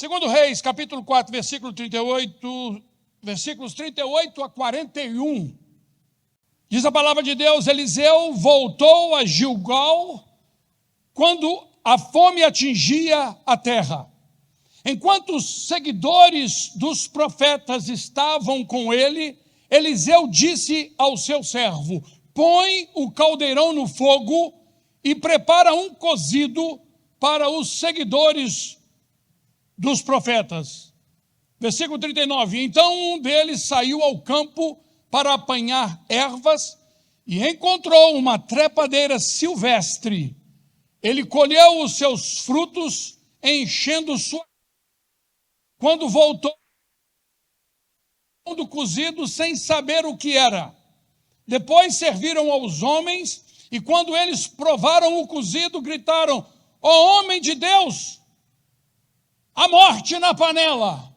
Segundo Reis, capítulo 4, versículos 38 a 41. Diz a palavra de Deus: Eliseu voltou a Gilgal quando a fome atingia a terra. Enquanto os seguidores dos profetas estavam com ele, Eliseu disse ao seu servo: põe o caldeirão no fogo e prepara um cozido para os seguidores dos profetas. Versículo 39. Então um deles saiu ao campo para apanhar ervas e encontrou uma trepadeira silvestre. Ele colheu os seus frutos, enchendo sua... Quando voltou do cozido, sem saber o que era. Depois serviram aos homens, e quando eles provaram o cozido, gritaram: ó homem de Deus, a morte na panela!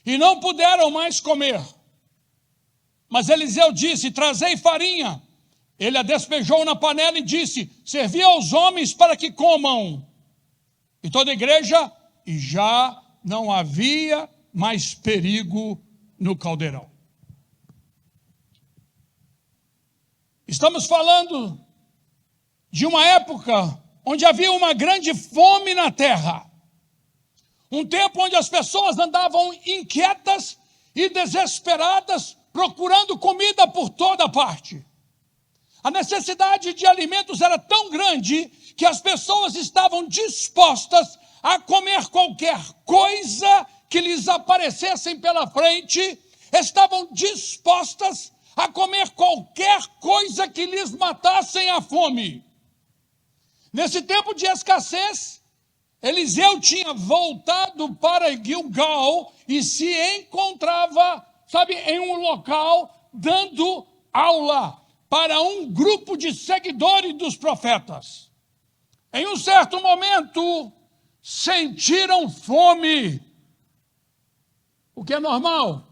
E não puderam mais comer. Mas Eliseu disse: trazei farinha. Ele a despejou na panela e disse: servi aos homens para que comam. E toda a igreja, e já não havia mais perigo no caldeirão. Estamos falando de uma época onde havia uma grande fome na terra. Um tempo onde as pessoas andavam inquietas e desesperadas, procurando comida por toda parte. A necessidade de alimentos era tão grande que as pessoas estavam dispostas a comer qualquer coisa que lhes aparecessem pela frente, estavam dispostas a comer qualquer coisa que lhes matassem a fome. Nesse tempo de escassez, Eliseu tinha voltado para Gilgal e se encontrava, em um local dando aula para um grupo de seguidores dos profetas. Em um certo momento, sentiram fome, o que é normal.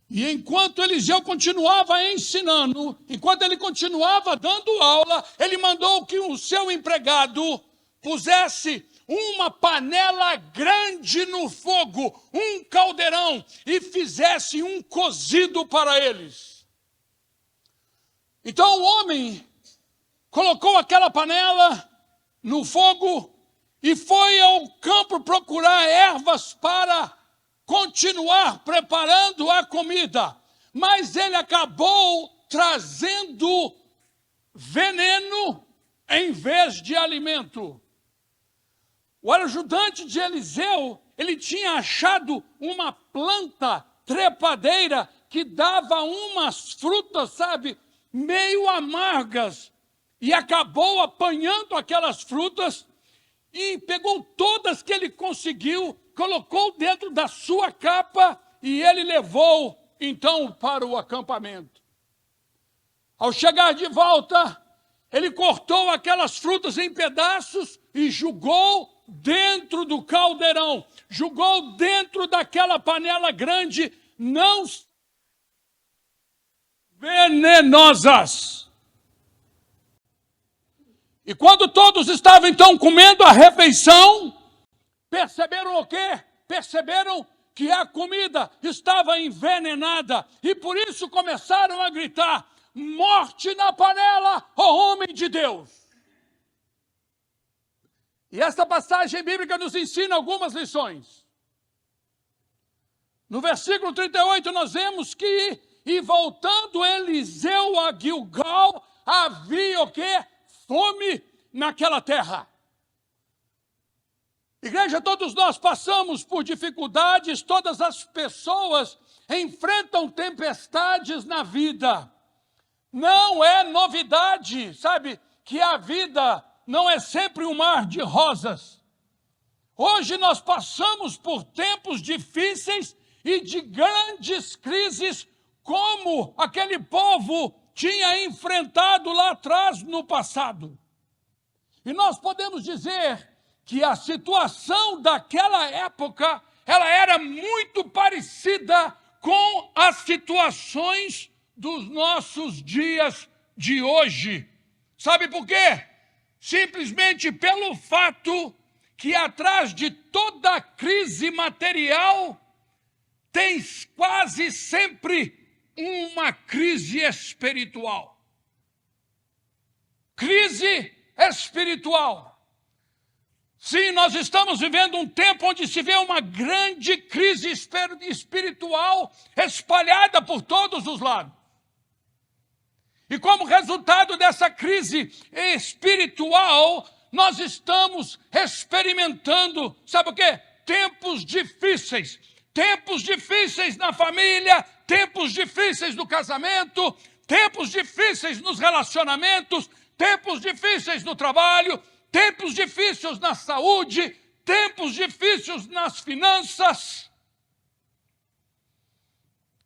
E enquanto Eliseu continuava ensinando, enquanto ele continuava dando aula, ele mandou que o seu empregado pusesse uma panela grande no fogo, um caldeirão, e fizesse um cozido para eles. Então o homem colocou aquela panela no fogo e foi ao campo procurar ervas para continuar preparando a comida. Mas ele acabou trazendo veneno em vez de alimento. O ajudante de Eliseu, ele tinha achado uma planta trepadeira que dava umas frutas, meio amargas, e acabou apanhando aquelas frutas e pegou todas que ele conseguiu, colocou dentro da sua capa e ele levou então para o acampamento. Ao chegar de volta, ele cortou aquelas frutas em pedaços e jogou dentro do caldeirão, jogou dentro daquela panela grande, não venenosas. E quando todos estavam então comendo a refeição, perceberam o quê? Perceberam que a comida estava envenenada e por isso começaram a gritar: morte na panela, ó homem de Deus! E esta passagem bíblica nos ensina algumas lições. No versículo 38 nós vemos que, e voltando Eliseu a Gilgal, havia o quê? Fome naquela terra. Igreja, todos nós passamos por dificuldades, todas as pessoas enfrentam tempestades na vida. Não é novidade, que a vida não é sempre um mar de rosas. Hoje nós passamos por tempos difíceis e de grandes crises, como aquele povo tinha enfrentado lá atrás no passado. E nós podemos dizer que a situação daquela época, ela era muito parecida com as situações dos nossos dias de hoje. Sabe por quê? Simplesmente pelo fato que atrás de toda crise material tem quase sempre uma crise espiritual. Crise espiritual. Sim, nós estamos vivendo um tempo onde se vê uma grande crise espiritual espalhada por todos os lados. E como resultado dessa crise espiritual, nós estamos experimentando, sabe o quê? Tempos difíceis. Tempos difíceis na família, tempos difíceis no casamento, tempos difíceis nos relacionamentos, tempos difíceis no trabalho, tempos difíceis na saúde, tempos difíceis nas finanças.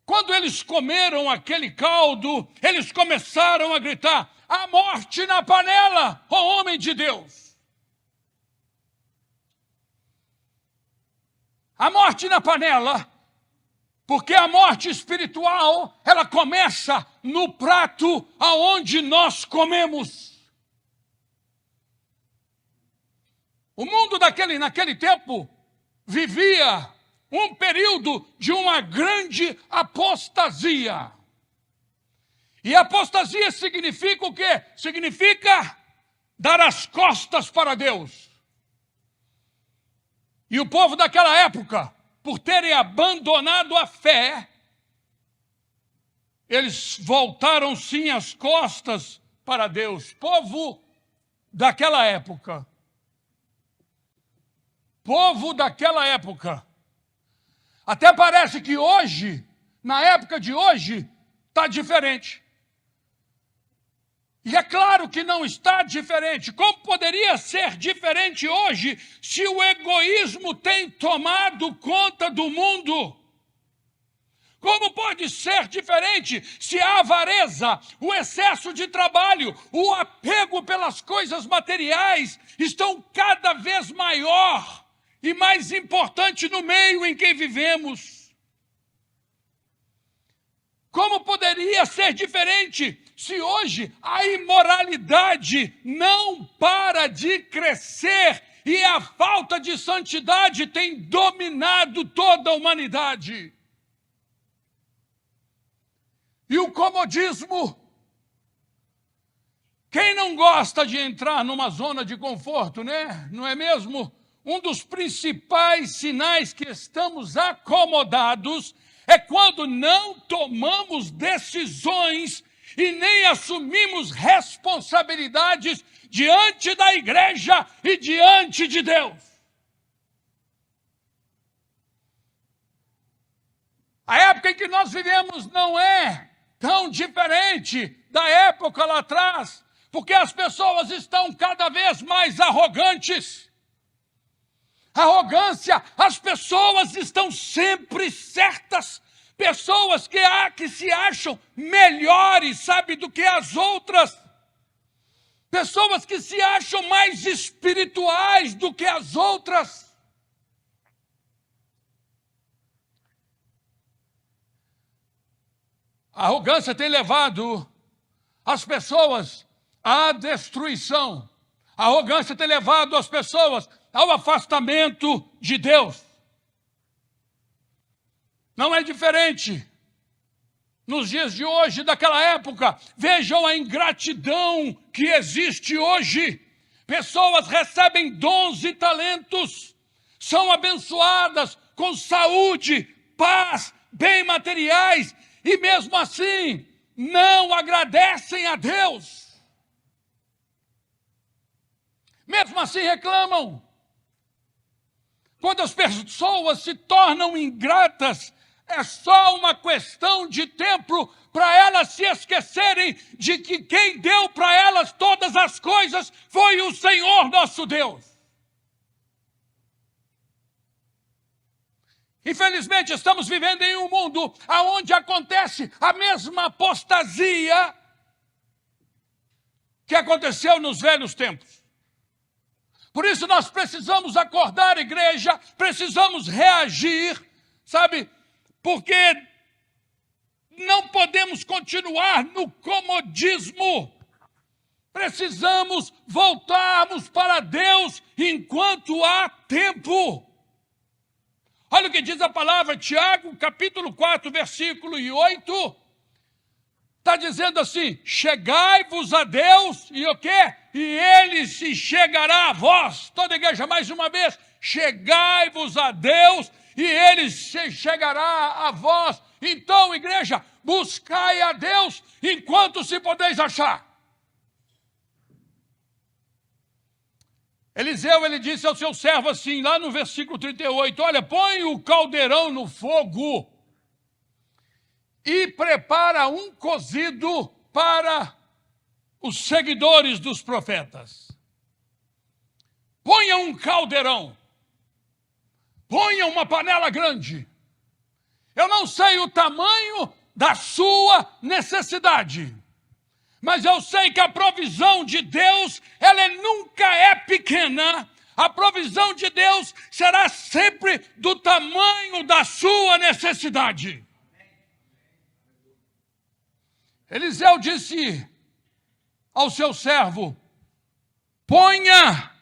Quando eles comeram aquele caldo, eles começaram a gritar: a morte na panela, ó homem de Deus. A morte na panela, porque a morte espiritual, ela começa no prato aonde nós comemos. O mundo naquele tempo vivia um período de uma grande apostasia. E apostasia significa o quê? Significa dar as costas para Deus. E o povo daquela época, por terem abandonado a fé, eles voltaram sim as costas para Deus. Povo daquela época. Povo daquela época. Até parece que hoje, na época de hoje, está diferente. E é claro que não está diferente. Como poderia ser diferente hoje se o egoísmo tem tomado conta do mundo? Como pode ser diferente se a avareza, o excesso de trabalho, o apego pelas coisas materiais estão cada vez maior e mais importante no meio em que vivemos? Como poderia ser diferente se hoje a imoralidade não para de crescer e a falta de santidade tem dominado toda a humanidade? E o comodismo? Quem não gosta de entrar numa zona de conforto, né? Não é mesmo? Um dos principais sinais que estamos acomodados é quando não tomamos decisões e nem assumimos responsabilidades diante da igreja e diante de Deus. A época em que nós vivemos não é tão diferente da época lá atrás, porque as pessoas estão cada vez mais arrogantes. Arrogância, as pessoas estão sempre certas. Pessoas que se acham melhores, sabe, do que as outras. Pessoas que se acham mais espirituais do que as outras. A arrogância tem levado as pessoas à destruição. A arrogância tem levado as pessoas ao afastamento de Deus. Não é diferente nos dias de hoje, daquela época. Vejam a ingratidão que existe hoje. Pessoas recebem dons e talentos, são abençoadas com saúde, paz, bem materiais, e mesmo assim não agradecem a Deus. Mesmo assim reclamam. Quando as pessoas se tornam ingratas, é só uma questão de tempo para elas se esquecerem de que quem deu para elas todas as coisas foi o Senhor nosso Deus. Infelizmente, estamos vivendo em um mundo onde acontece a mesma apostasia que aconteceu nos velhos tempos. Por isso nós precisamos acordar, igreja, precisamos reagir, sabe? Porque não podemos continuar no comodismo. Precisamos voltarmos para Deus enquanto há tempo. Olha o que diz a palavra, Tiago, capítulo 4, versículo 8. Está dizendo assim, chegai-vos a Deus, e o quê? E Ele se chegará a vós. Toda a igreja, mais uma vez, chegai-vos a Deus, e Ele se chegará a vós. Então, igreja, buscai a Deus enquanto se podeis achar. Eliseu, ele disse ao seu servo assim, lá no versículo 38, olha, põe o caldeirão no fogo e prepara um cozido para os seguidores dos profetas. Ponha um caldeirão, ponha uma panela grande. Eu não sei o tamanho da sua necessidade, mas eu sei que a provisão de Deus, ela nunca é pequena. A provisão de Deus será sempre do tamanho da sua necessidade. Eliseu disse ao seu servo, ponha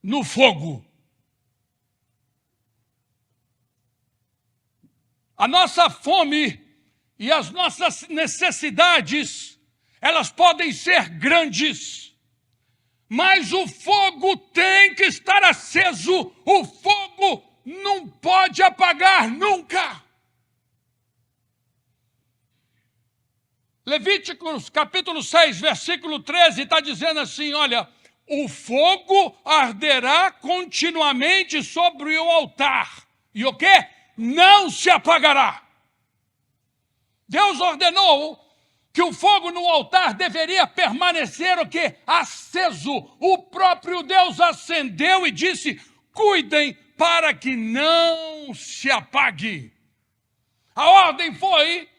no fogo. A nossa fome e as nossas necessidades, elas podem ser grandes, mas o fogo tem que estar aceso, o fogo não pode apagar nunca. Levíticos capítulo 6, versículo 13, está dizendo assim, olha, o fogo arderá continuamente sobre o altar. E o quê? Não se apagará. Deus ordenou que o fogo no altar deveria permanecer o quê? Aceso. O próprio Deus acendeu e disse, cuidem para que não se apague. A ordem foi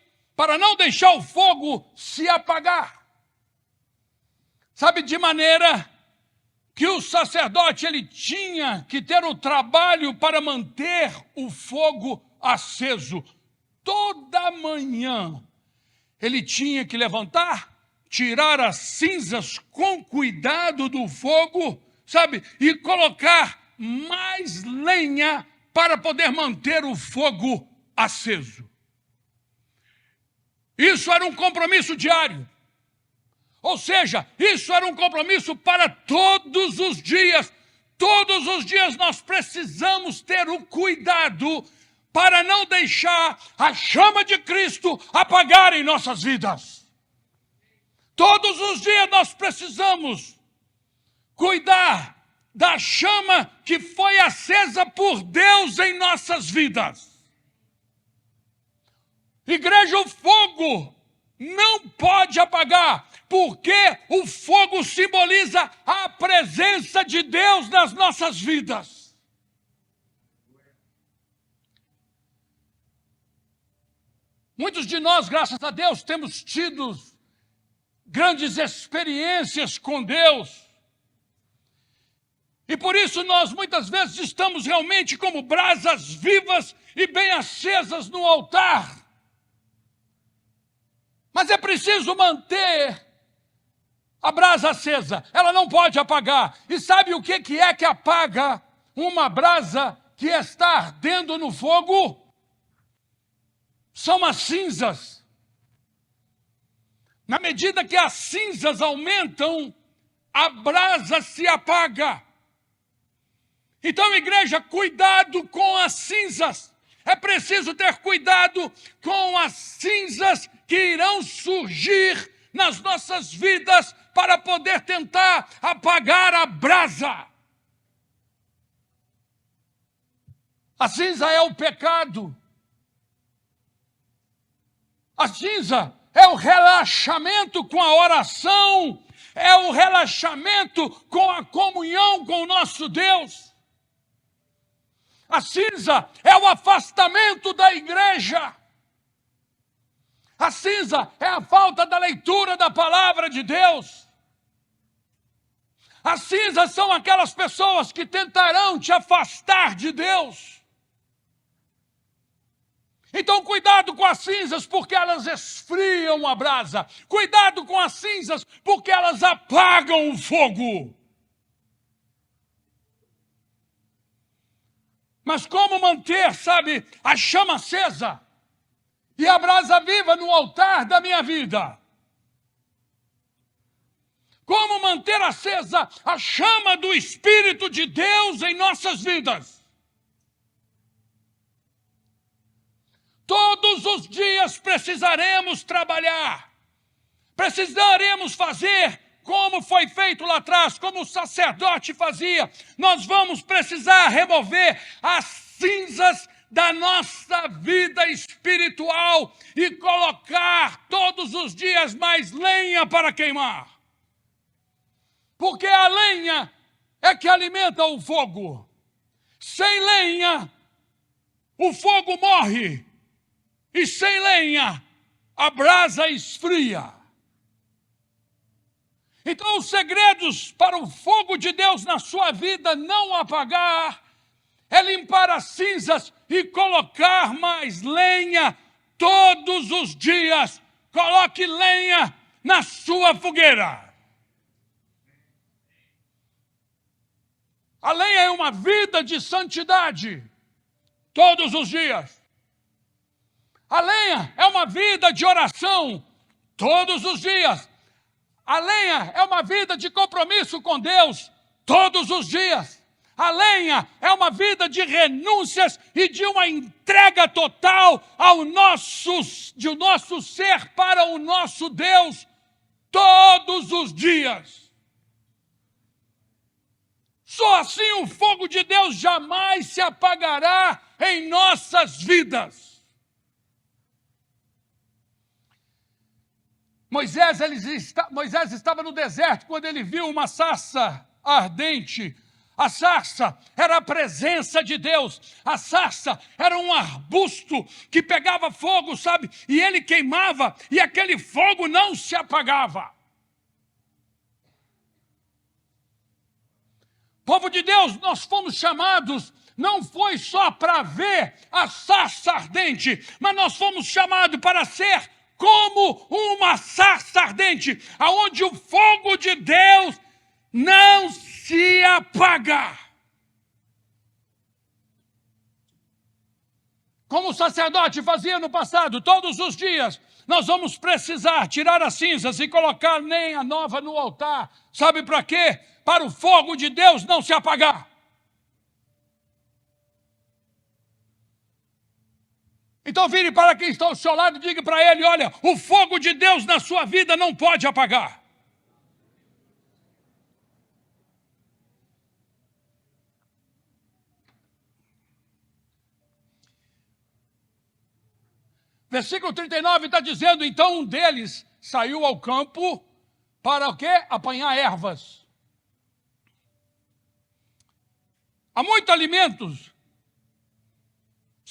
para não deixar o fogo se apagar. Sabe, de maneira que o sacerdote ele tinha que ter o trabalho para manter o fogo aceso. Toda manhã ele tinha que levantar, tirar as cinzas com cuidado do fogo, sabe? E colocar mais lenha para poder manter o fogo aceso. Isso era um compromisso diário. Ou seja, isso era um compromisso para todos os dias. Todos os dias nós precisamos ter o cuidado para não deixar a chama de Cristo apagar em nossas vidas. Todos os dias nós precisamos cuidar da chama que foi acesa por Deus em nossas vidas. Igreja, o fogo não pode apagar, porque o fogo simboliza a presença de Deus nas nossas vidas. Muitos de nós, graças a Deus, temos tido grandes experiências com Deus. E por isso nós muitas vezes estamos realmente como brasas vivas e bem acesas no altar. Mas é preciso manter a brasa acesa, ela não pode apagar. E sabe o que é que apaga uma brasa que está ardendo no fogo? São as cinzas. Na medida que as cinzas aumentam, a brasa se apaga. Então, igreja, cuidado com as cinzas. É preciso ter cuidado com as cinzas que irão surgir nas nossas vidas para poder tentar apagar a brasa. A cinza é o pecado. A cinza é o relaxamento com a oração, é o relaxamento com a comunhão com o nosso Deus. A cinza é o afastamento da igreja. A cinza é a falta da leitura da palavra de Deus. As cinzas são aquelas pessoas que tentarão te afastar de Deus. Então, cuidado com as cinzas, porque elas esfriam a brasa. Cuidado com as cinzas, porque elas apagam o fogo. Mas como manter, sabe, a chama acesa e a brasa viva no altar da minha vida? Como manter acesa a chama do Espírito de Deus em nossas vidas? Todos os dias precisaremos trabalhar, precisaremos fazer como foi feito lá atrás, como o sacerdote fazia. Nós vamos precisar remover as cinzas da nossa vida espiritual e colocar todos os dias mais lenha para queimar. Porque a lenha é que alimenta o fogo. Sem lenha, o fogo morre. E sem lenha, a brasa esfria. Então, os segredos para o fogo de Deus na sua vida não apagar é limpar as cinzas e colocar mais lenha todos os dias. Coloque lenha na sua fogueira. A lenha é uma vida de santidade todos os dias. A lenha é uma vida de oração todos os dias. A lenha é uma vida de compromisso com Deus todos os dias. A lenha é uma vida de renúncias e de uma entrega total de nosso ser para o nosso Deus todos os dias. Só assim o fogo de Deus jamais se apagará em nossas vidas. Moisés estava no deserto quando ele viu uma sarça ardente. A sarça era a presença de Deus. A sarça era um arbusto que pegava fogo, sabe? E ele queimava e aquele fogo não se apagava. Povo de Deus, nós fomos chamados, não foi só para ver a sarça ardente, mas nós fomos chamados para ser como uma sarça ardente, aonde o fogo de Deus não se apaga. Como o sacerdote fazia no passado, todos os dias, nós vamos precisar tirar as cinzas e colocar lenha nova no altar. Sabe para quê? Para o fogo de Deus não se apagar. Então vire para quem está ao seu lado e diga para ele, olha, o fogo de Deus na sua vida não pode apagar. Versículo 39 está dizendo, então um deles saiu ao campo para o quê? Apanhar ervas. Há muitos alimentos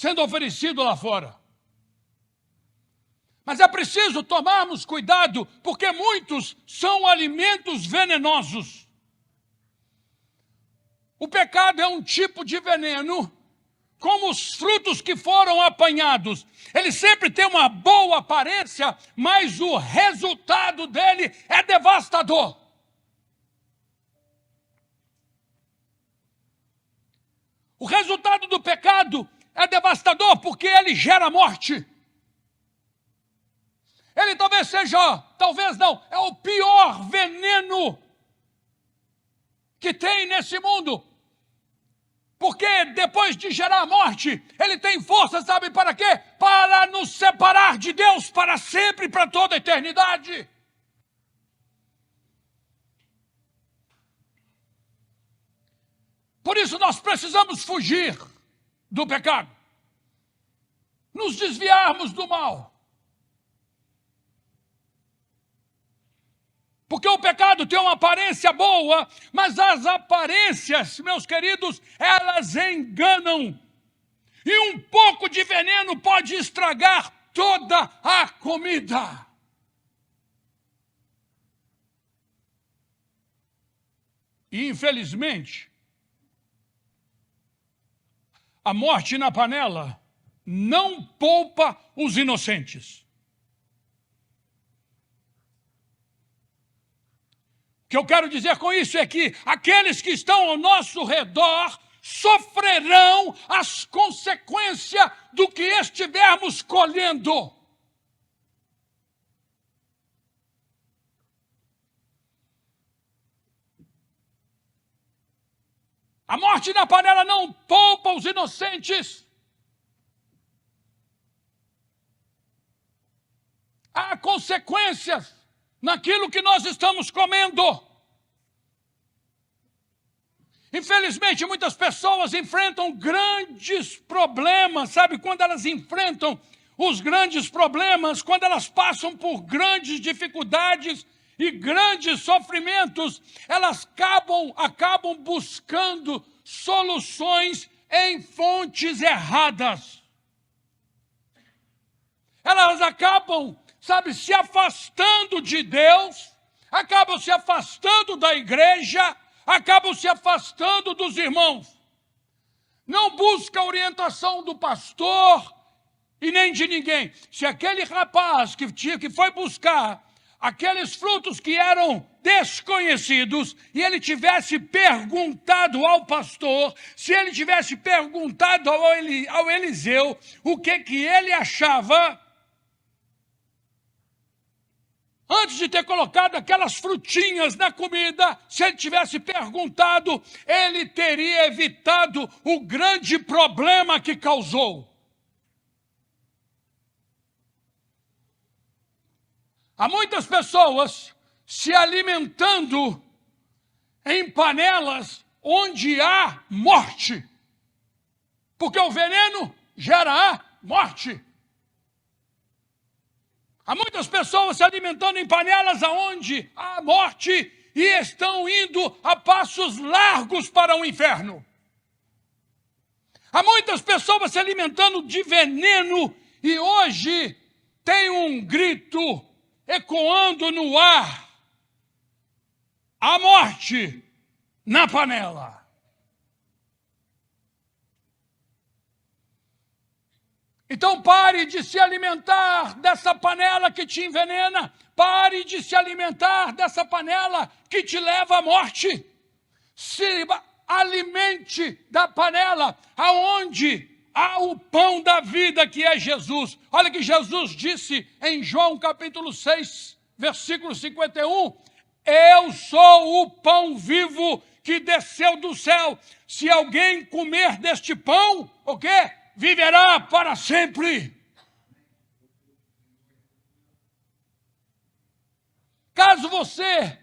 sendo oferecido lá fora. Mas é preciso tomarmos cuidado, porque muitos são alimentos venenosos. O pecado é um tipo de veneno, como os frutos que foram apanhados. Ele sempre tem uma boa aparência, mas o resultado dele é devastador. O resultado do pecado é devastador porque ele gera morte. Ele talvez seja, talvez não, é o pior veneno que tem nesse mundo. Porque depois de gerar morte, ele tem força, sabe para quê? Para nos separar de Deus para sempre, para toda a eternidade. Por isso nós precisamos fugir do pecado, nos desviarmos do mal. Porque o pecado tem uma aparência boa, mas as aparências, meus queridos, elas enganam. E um pouco de veneno pode estragar toda a comida. E, infelizmente, a morte na panela não poupa os inocentes. O que eu quero dizer com isso é que aqueles que estão ao nosso redor sofrerão as consequências do que estivermos colhendo. A morte na panela não poupa os inocentes. Há consequências naquilo que nós estamos comendo. Infelizmente, muitas pessoas enfrentam grandes problemas, sabe? Quando elas enfrentam os grandes problemas, quando elas passam por grandes dificuldades e grandes sofrimentos, elas acabam buscando soluções em fontes erradas. Elas acabam, se afastando de Deus, acabam se afastando da igreja, acabam se afastando dos irmãos. Não busca a orientação do pastor e nem de ninguém. Se aquele rapaz que foi buscar aqueles frutos que eram desconhecidos, e ele tivesse perguntado ao pastor, se ele tivesse perguntado ao Eliseu o que ele achava, antes de ter colocado aquelas frutinhas na comida, se ele tivesse perguntado, ele teria evitado o grande problema que causou. Há muitas pessoas se alimentando em panelas onde há morte, porque o veneno gera a morte. Há muitas pessoas se alimentando em panelas onde há morte e estão indo a passos largos para o inferno. Há muitas pessoas se alimentando de veneno e hoje tem um grito ecoando no ar: a morte na panela. Então pare de se alimentar dessa panela que te envenena, pare de se alimentar dessa panela que te leva à morte. Se alimente da panela aonde há o pão da vida, que é Jesus. Olha que Jesus disse em João capítulo 6, versículo 51, eu sou o pão vivo que desceu do céu. Se alguém comer deste pão, o quê? Viverá para sempre. Caso você,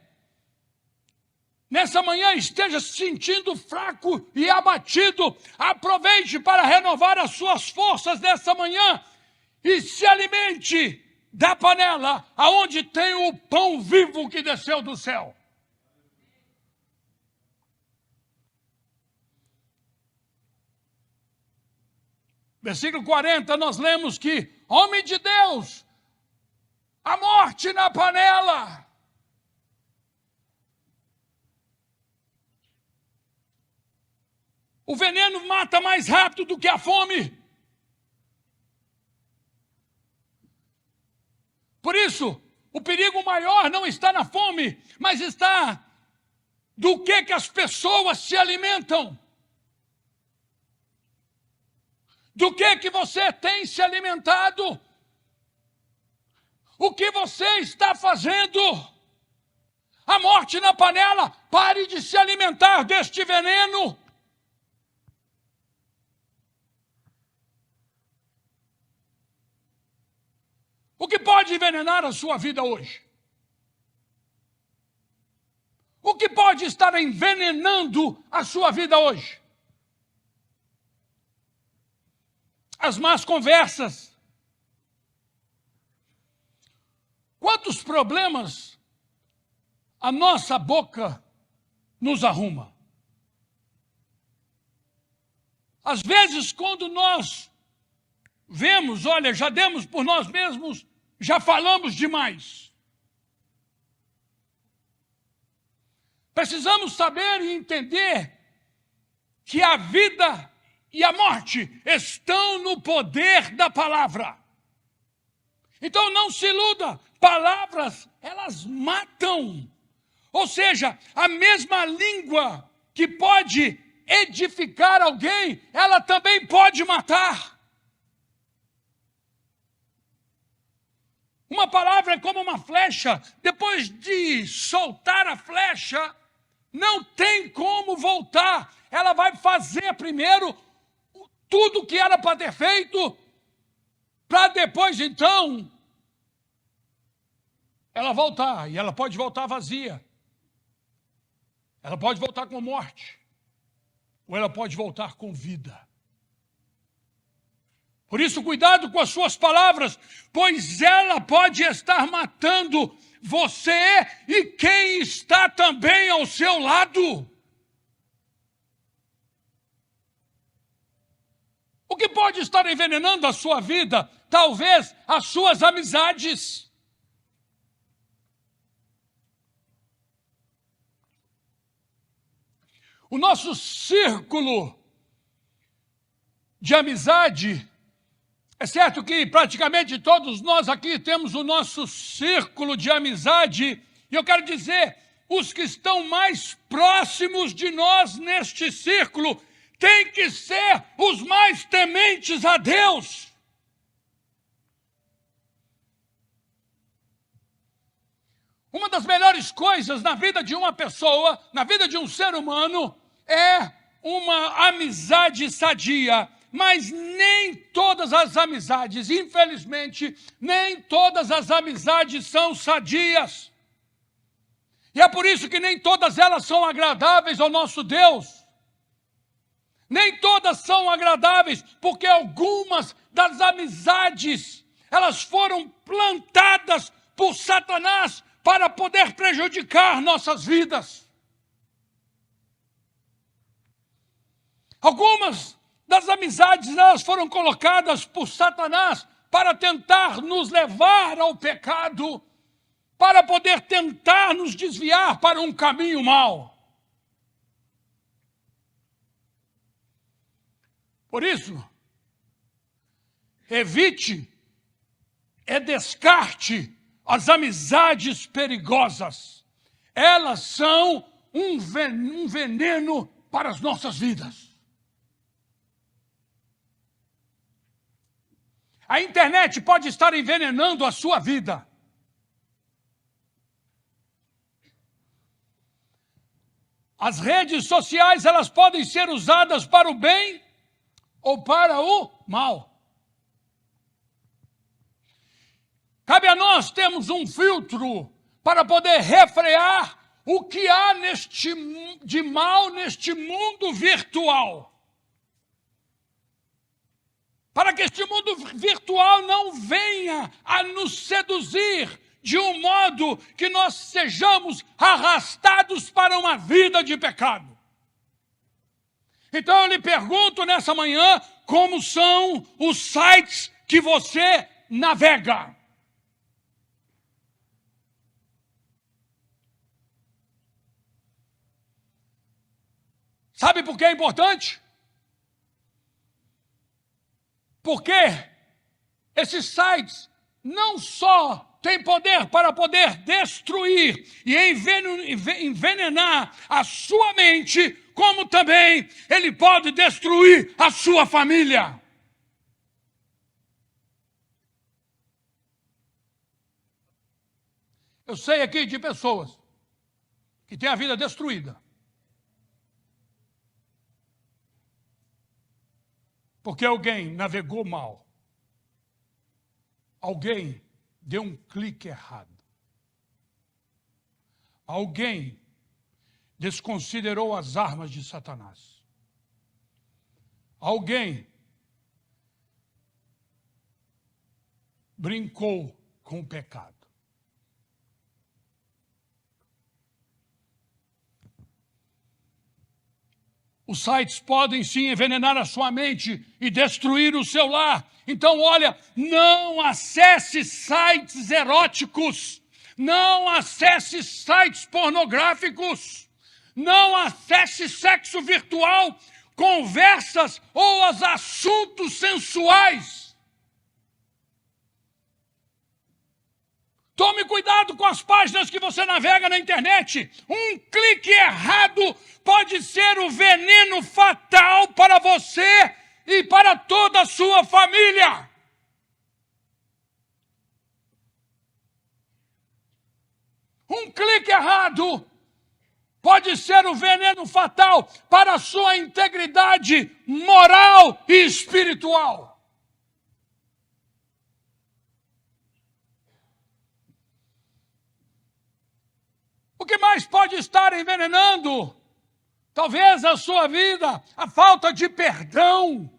nessa manhã, esteja se sentindo fraco e abatido, aproveite para renovar as suas forças nessa manhã e se alimente da panela aonde tem o pão vivo que desceu do céu. Versículo 40, nós lemos que, homem de Deus, a morte na panela. O veneno mata mais rápido do que a fome. Por isso, o perigo maior não está na fome, mas está do que as pessoas se alimentam. Do que você tem se alimentado? O que você está fazendo? A morte na panela, pare de se alimentar deste veneno. O que pode envenenar a sua vida hoje? O que pode estar envenenando a sua vida hoje? As más conversas. Quantos problemas a nossa boca nos arruma? Às vezes, quando nós vemos, olha, já demos por nós mesmos, já falamos demais. Precisamos saber e entender que a vida e a morte estão no poder da palavra. Então não se iluda, palavras, elas matam. Ou seja, a mesma língua que pode edificar alguém, ela também pode matar. Uma palavra é como uma flecha, depois de soltar a flecha, não tem como voltar. Ela vai fazer primeiro tudo o que era para ter feito, para depois, então, ela voltar. E ela pode voltar vazia. Ela pode voltar com morte. Ou ela pode voltar com vida. Por isso, cuidado com as suas palavras, pois ela pode estar matando você e quem está também ao seu lado. O que pode estar envenenando a sua vida? Talvez as suas amizades. O nosso círculo de amizade, é certo que praticamente todos nós aqui temos o nosso círculo de amizade, e eu quero dizer, os que estão mais próximos de nós neste círculo têm que ser os mais tementes a Deus. Uma das melhores coisas na vida de uma pessoa, na vida de um ser humano, é uma amizade sadia. Mas nem todas as amizades, infelizmente, nem todas as amizades são sadias. E é por isso que nem todas elas são agradáveis ao nosso Deus. Nem todas são agradáveis, porque algumas das amizades, elas foram plantadas por Satanás para poder prejudicar nossas vidas. Algumas das amizades, elas foram colocadas por Satanás para tentar nos levar ao pecado, para poder tentar nos desviar para um caminho mau. Por isso, evite e descarte as amizades perigosas. Elas são um veneno para as nossas vidas. A internet pode estar envenenando a sua vida. As redes sociais, elas podem ser usadas para o bem ou para o mal. Cabe a nós termos um filtro para poder refrear o que há de mal neste mundo virtual. Para que este mundo virtual não venha a nos seduzir de um modo que nós sejamos arrastados para uma vida de pecado. Então eu lhe pergunto nessa manhã, como são os sites que você navega? Sabe por que é importante? Porque esses sites não só têm poder para poder destruir e envenenar a sua mente, como também ele pode destruir a sua família. Eu sei aqui de pessoas que têm a vida destruída. Porque alguém navegou mal. Alguém deu um clique errado. Alguém desconsiderou as armas de Satanás. Alguém brincou com o pecado. Os sites podem sim envenenar a sua mente e destruir o seu lar. Então, olha, não acesse sites eróticos, não acesse sites pornográficos, não acesse sexo virtual. conversas ou aos assuntos sensuais. Tome cuidado com as páginas que você navega na internet. Um clique errado pode ser o veneno fatal para você e para toda a sua família. Um clique errado pode ser o veneno fatal para a sua integridade moral e espiritual. O que mais pode estar envenenando? Talvez a sua vida, a falta de perdão.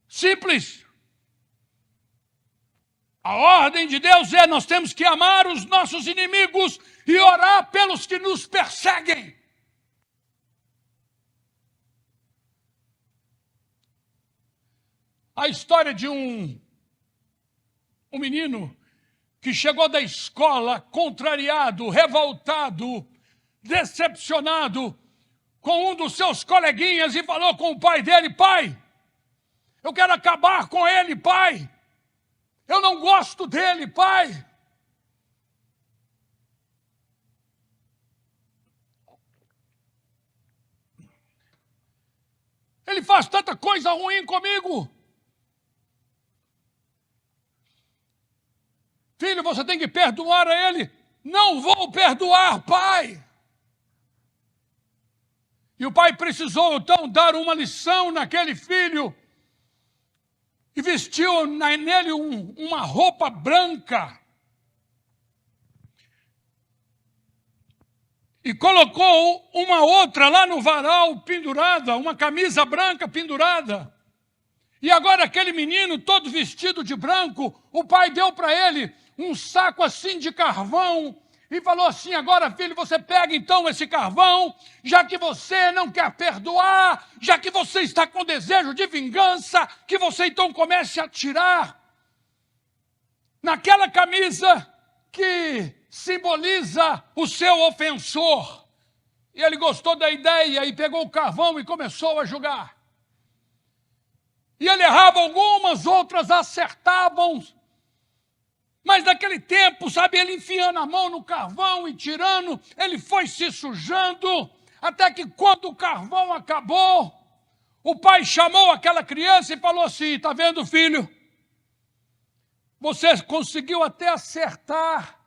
Simples. A ordem de Deus é: nós temos que amar os nossos inimigos e orar pelos que nos perseguem. A história de um menino que chegou da escola contrariado, revoltado, decepcionado com um dos seus coleguinhas e falou com o pai dele: pai, eu quero acabar com ele, pai. Eu não gosto dele, pai. Ele faz tanta coisa ruim comigo. Filho, você tem que perdoar a ele. Não vou perdoar, pai. E o pai precisou, então, dar uma lição naquele filho e vestiu nele uma roupa branca e colocou uma outra lá no varal pendurada, uma camisa branca pendurada. E agora aquele menino todo vestido de branco, o pai deu para ele um saco assim de carvão e falou assim: agora, filho, você pega então esse carvão, já que você não quer perdoar, já que você está com desejo de vingança, que você então comece a atirar naquela camisa que simboliza o seu ofensor. E ele gostou da ideia e pegou o carvão e começou a jogar. E ele errava algumas, outras acertavam. Mas naquele tempo, sabe, ele enfiando a mão no carvão e tirando, ele foi se sujando, até que quando o carvão acabou, o pai chamou aquela criança e falou assim: está vendo, filho? Você conseguiu até acertar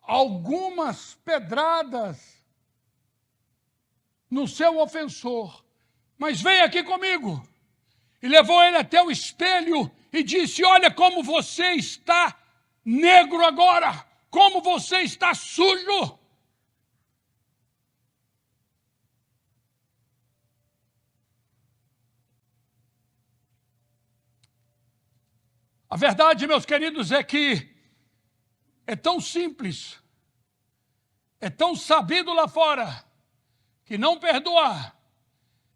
algumas pedradas no seu ofensor, mas vem aqui comigo. E levou ele até o espelho e disse: olha como você está negro agora, como você está sujo. A verdade, meus queridos, é que é tão simples, é tão sabido lá fora, que não perdoar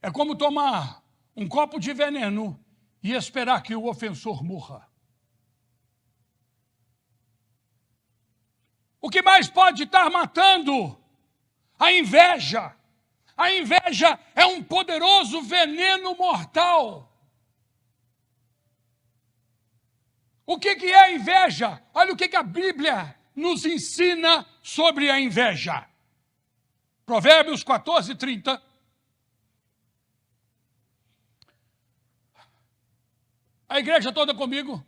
é como tomar um copo de veneno e esperar que o ofensor morra. O que mais pode estar matando? A inveja. A inveja é um poderoso veneno mortal. O que é a inveja? Olha o que a Bíblia nos ensina sobre a inveja. Provérbios 14:30. A igreja toda comigo.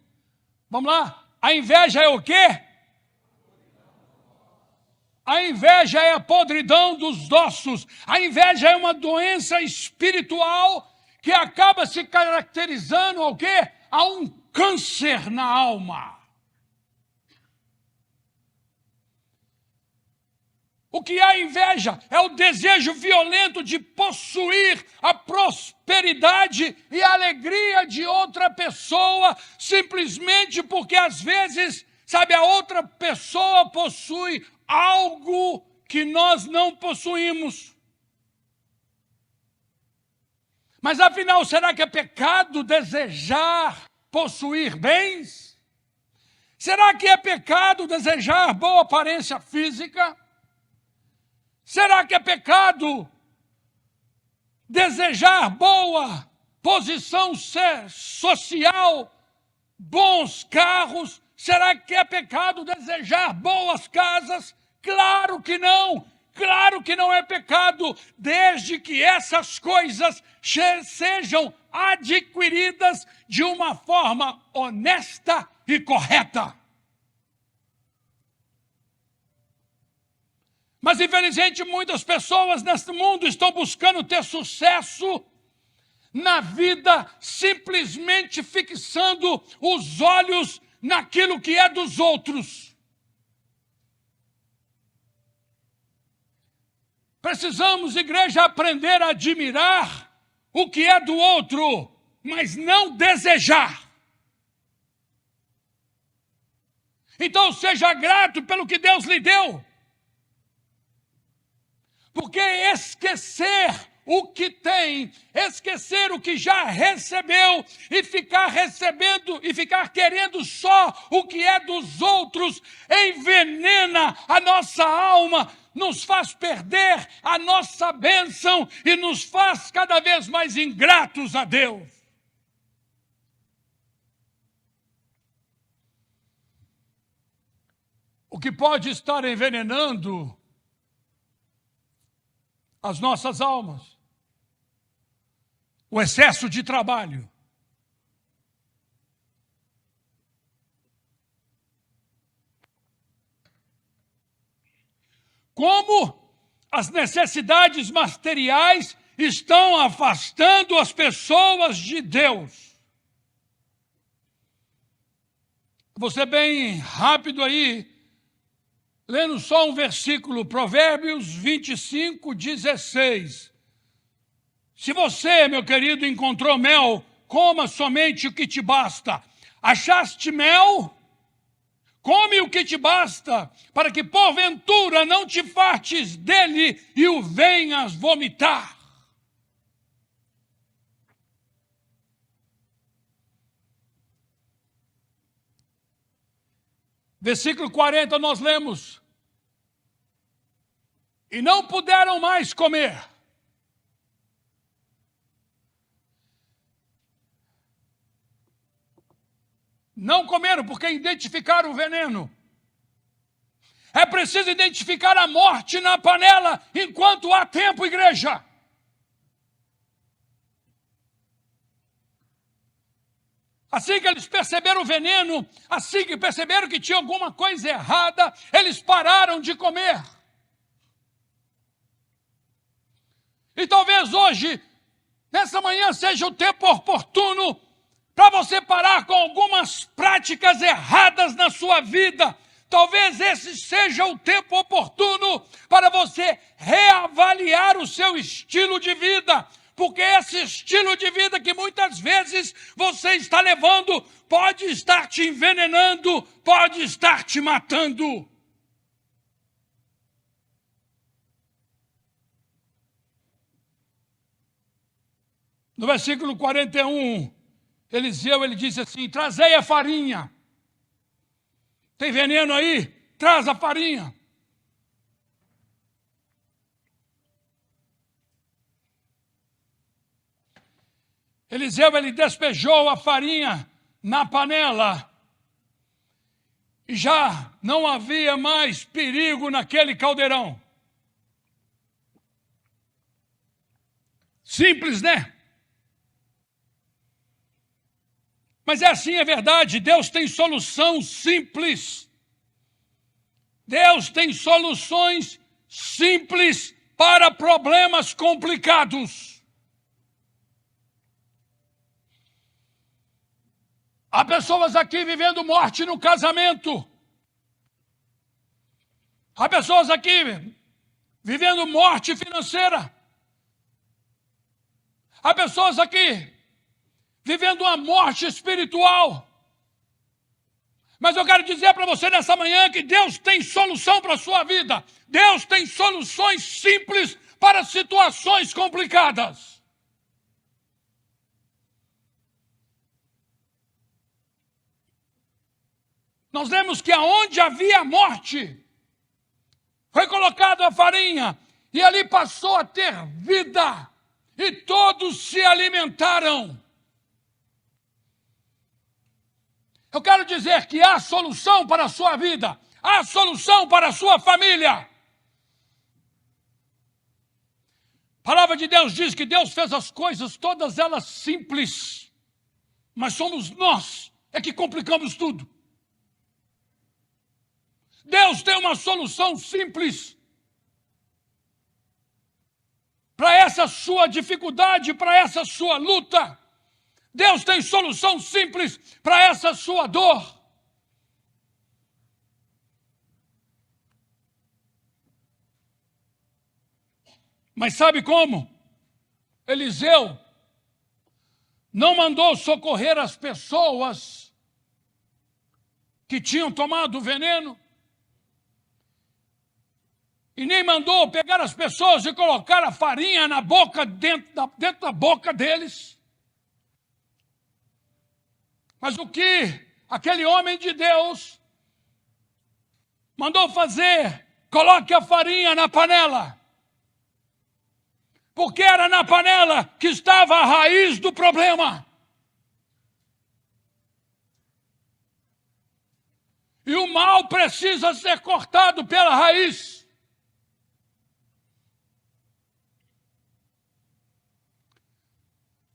Vamos lá? A inveja é o quê? A inveja é a podridão dos ossos. A inveja é uma doença espiritual que acaba se caracterizando ao quê? A um câncer na alma. O que é a inveja? É o desejo violento de possuir a prosperidade e a alegria de outra pessoa, simplesmente porque às vezes, sabe, a outra pessoa possui algo que nós não possuímos. Mas afinal, será que é pecado desejar possuir bens? Será que é pecado desejar boa aparência física? Será que é pecado desejar boa posição social, bons carros? Será que é pecado desejar boas casas? Claro que não! Claro que não é pecado, desde que essas coisas sejam adquiridas de uma forma honesta e correta. Mas, infelizmente, muitas pessoas neste mundo estão buscando ter sucesso na vida, simplesmente fixando os olhos naquilo que é dos outros. Precisamos, igreja, aprender a admirar o que é do outro, mas não desejar. Então, seja grato pelo que Deus lhe deu. Porque esquecer o que tem, esquecer o que já recebeu e ficar recebendo e ficar querendo só o que é dos outros, envenena a nossa alma, nos faz perder a nossa bênção e nos faz cada vez mais ingratos a Deus. O que pode estar envenenando as nossas almas? O excesso de trabalho. Como as necessidades materiais estão afastando as pessoas de Deus. Vou ser bem rápido aí, lendo só um versículo, Provérbios 25, 16. Se você, meu querido, encontrou mel, coma somente o que te basta. Achaste mel? Come o que te basta, para que porventura não te fartes dele e o venhas vomitar. Versículo 40 nós lemos: e não puderam mais comer. Não comeram porque identificaram o veneno. É preciso identificar a morte na panela enquanto há tempo, igreja. Assim que eles perceberam o veneno, assim que perceberam que tinha alguma coisa errada, eles pararam de comer. E talvez hoje, nessa manhã, seja o tempo oportuno para você parar com algumas práticas erradas na sua vida. Talvez esse seja o tempo oportuno para você reavaliar o seu estilo de vida. Porque esse estilo de vida que muitas vezes você está levando pode estar te envenenando, pode estar te matando. No versículo 41, Eliseu, ele disse assim: trazei a farinha. Tem veneno aí? Traz a farinha. Eliseu, ele despejou a farinha na panela. E já não havia mais perigo naquele caldeirão. Simples, né? Mas é assim, é verdade. Deus tem solução simples. Deus tem soluções simples para problemas complicados. Há pessoas aqui vivendo morte no casamento. Há pessoas aqui vivendo morte financeira. Há pessoas aqui vivendo uma morte espiritual. Mas eu quero dizer para você nessa manhã que Deus tem solução para a sua vida. Deus tem soluções simples para situações complicadas. Nós lemos que aonde havia morte, foi colocado a farinha. e ali passou a ter vida, e todos se alimentaram. Eu quero dizer que há solução para a sua vida, há solução para a sua família. A palavra de Deus diz que Deus fez as coisas, todas elas simples, mas somos nós que complicamos tudo. Deus tem uma solução simples para essa sua dificuldade, para essa sua luta. Deus tem solução simples para essa sua dor. Mas sabe como? Eliseu não mandou socorrer as pessoas que tinham tomado o veneno, e nem mandou pegar as pessoas e colocar a farinha na boca, dentro da boca deles. Mas o que aquele homem de Deus mandou fazer? Coloque a farinha na panela. Porque era na panela que estava a raiz do problema. E o mal precisa ser cortado pela raiz.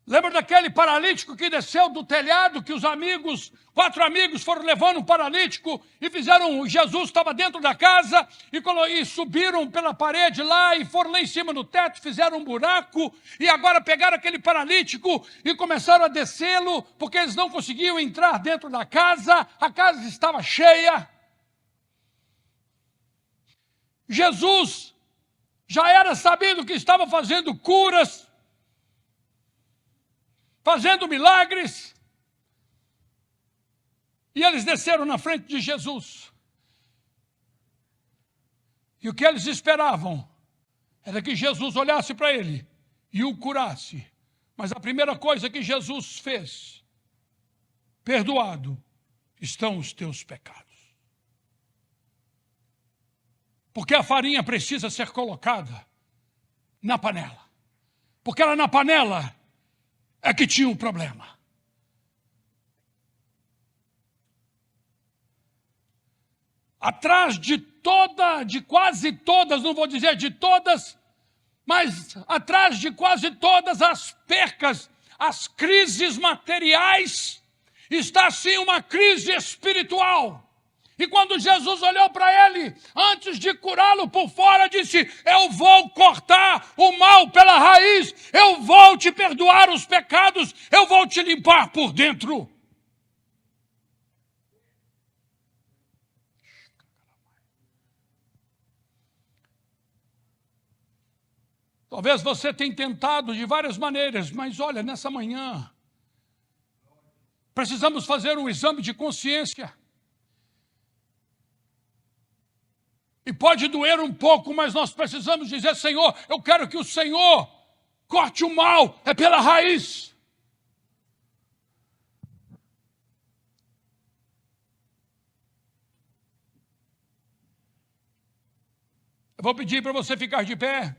Lembra daquele paralítico que desceu do telhado, que os amigos, 4 amigos foram levando um paralítico e fizeram, Jesus estava dentro da casa e subiram pela parede lá e foram lá em cima do teto, fizeram um buraco e agora pegaram aquele paralítico e começaram a descê-lo porque eles não conseguiam entrar dentro da casa, a casa estava cheia. Jesus já era sabido que estava fazendo curas, fazendo milagres, e eles desceram na frente de Jesus. E o que eles esperavam era que Jesus olhasse para ele e o curasse. Mas a primeira coisa que Jesus fez: perdoado estão os teus pecados. Porque a farinha precisa ser colocada na panela. Porque era na panela é que tinha um problema. Atrás de quase todas, não vou dizer de todas, mas atrás de quase todas as percas, as crises materiais, está sim uma crise espiritual. E quando Jesus olhou para ele, antes de curá-lo por fora, disse: eu vou cortar o mal pela raiz, eu vou te perdoar os pecados, eu vou te limpar por dentro. Talvez você tenha tentado de várias maneiras, mas olha, nessa manhã, precisamos fazer um exame de consciência. E pode doer um pouco, mas nós precisamos dizer: Senhor, eu quero que o Senhor corte o mal, é pela raiz. Eu vou pedir para você ficar de pé.